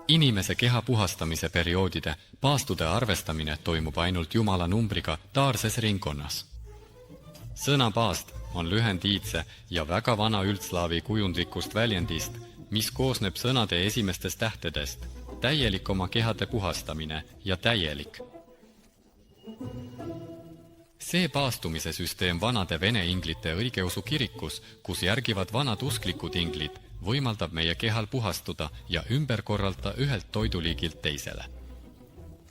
Inimese keha puhastamise perioodide paastude arvestamine toimub ainult Jumala numbriga taarses ringkonnas. Sõna paast on lühend iidse ja väga vana üldslaavi kujundlikust väljendist, mis koosneb sõnade esimestest tähtedest, täielik oma kehade puhastamine ja täielik. See paastumise süsteem vanade vene inglite õigeusu kirikus, kus järgivad vanad usklikud inglid, võimaldab meie kehal puhastuda ja ümber korralda ühelt toiduliigilt teisele.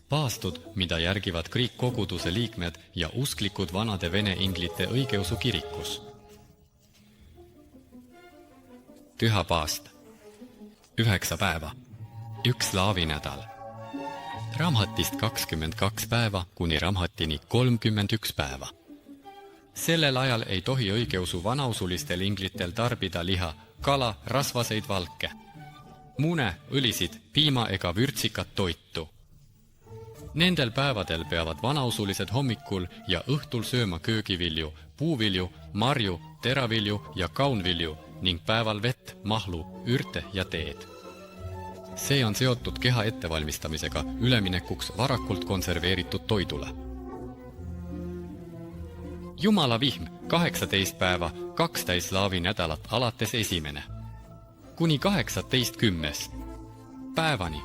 Paastud, mida järgivad Kriik koguduse liikmed ja usklikud vanade vene inglite õigeusu kirikus. Püha paast. 9 päeva. 1 slaavinädal. Ramhatist 22 päeva kuni Ramhatini 31 päeva. Sellel ajal ei tohi õigeusu vanausulistel inglitel tarbida liha, kala, rasvaseid valke, mune, õlisid, piima ega vürtsikat toitu. Nendel päevadel peavad vanausulised hommikul ja õhtul sööma köögivilju, puuvilju, marju, teravilju ja kaunvilju ning päeval vett, mahlu, ürte ja teed. See on seotud keha ettevalmistamisega üleminekuks varakult konserveeritud toidule. Jumala vihm 18 päeva, 2 täislaavi nädalat alates 1. kuni 18.10. päevani.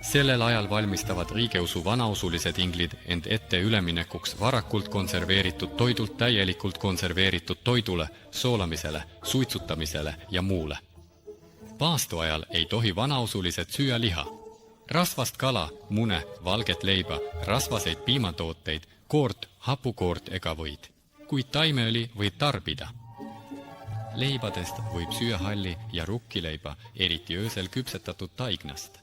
Sellel ajal valmistavad õigeusu vanausulised inglid end ette üleminekuks varakult konserveeritud toidult täielikult konserveeritud toidule, soolamisele, suitsutamisele ja muule. Paastu ajal ei tohi vanausulised süüa liha, rasvast kala, mune, valget leiba, rasvaseid piimatooteid, koort, hapukoort ega võid, kuid taimeõli võib tarbida. Leibadest võib süüa halli ja rukkileiba, eriti öösel küpsetatud taignast.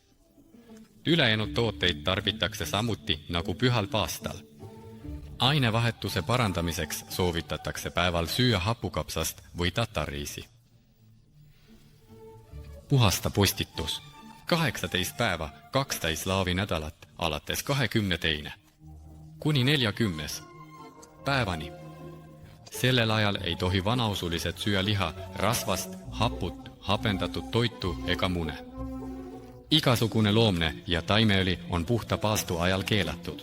Ülejäänud tooteid tarbitakse samuti nagu pühal paastal. Ainevahetuse parandamiseks soovitatakse päeval süüa hapukapsast või tatarriisi. Puhasta postitus. 18 päeva, 2 täislaavi nädalat, alates 22. kuni 40. päevani. Sellel ajal ei tohi vanausulised süüa liha, rasvast, haput, hapendatud toitu ega mune. Igasugune loomne ja taimeõli on puhta paastu ajal keelatud.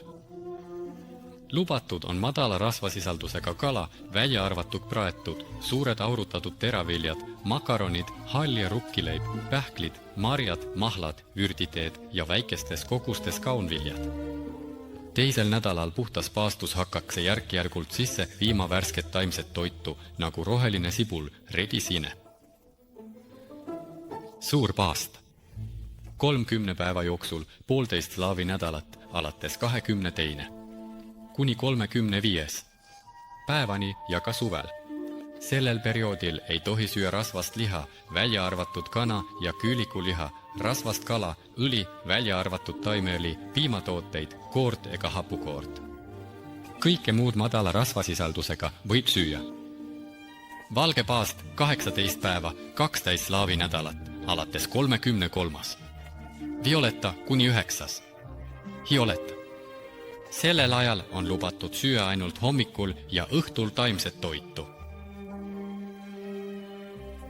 Lubatud on madala rasvasisaldusega kala, välja arvatud praetud, suured aurutatud teraviljad, makaronid, hall- ja rukkileib, pähklid, marjad, mahlad, ürditeed ja väikestes kogustes kaunviljad. Teisel nädalal puhtas paastus hakkakse järk-järgult sisse viima värsket taimset toitu, nagu roheline sibul, redisine. Suur paast. 30 päeva jooksul 1,5 slaavi nädalat, alates 22. kuni 35. päevani ja ka suvel. Sellel perioodil ei tohi süüa rasvast liha, välja arvatud kana ja küülikuliha, rasvast kala, õli, välja arvatud taimeõli, piimatooteid, koort ega hapukoort. Kõike muud madala rasvasisaldusega võib süüa. Valge paast 18 päeva, 2 täislaavi nädalat, alates 33. Violeta kuni 9. Hioleta. Sellel ajal on lubatud süüa ainult hommikul ja õhtul taimset toitu.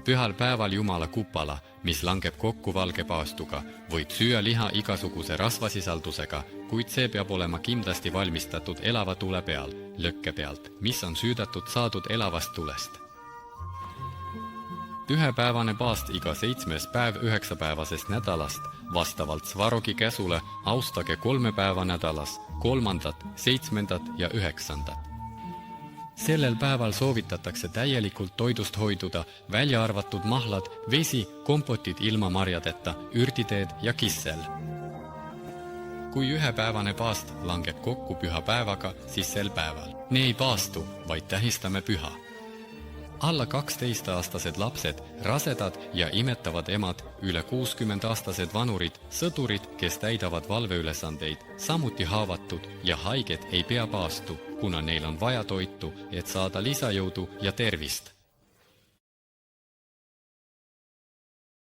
Pühal päeval Jumala kupala, mis langeb kokku valge paastuga, võib süüa liha igasuguse rasvasisaldusega, kuid see peab olema kindlasti valmistatud elava tule peal, lõkke pealt, mis on süüdatud saadud elavast tulest. Ühepäevane paast iga 7. päev 9-päevasest nädalast, vastavalt Svarogi käsule austage 3 päeva nädalas, 3., 7. ja 9. Sellel päeval soovitatakse täielikult toidust hoiduda, välja arvatud mahlad, vesi, kompotid ilma marjadeta, ürditeed ja kissel. Kui ühepäevane paast langeb kokku püha päevaga, siis sel päeval me ei paastu, vaid tähistame püha. Alla 12-aastased lapsed, rasedad ja imetavad emad, üle 60-aastased vanurid, sõdurid, kes täidavad valveülesandeid, samuti haavatud ja haiged ei pea paastu, kuna neil on vaja toitu, et saada lisajõudu ja tervist.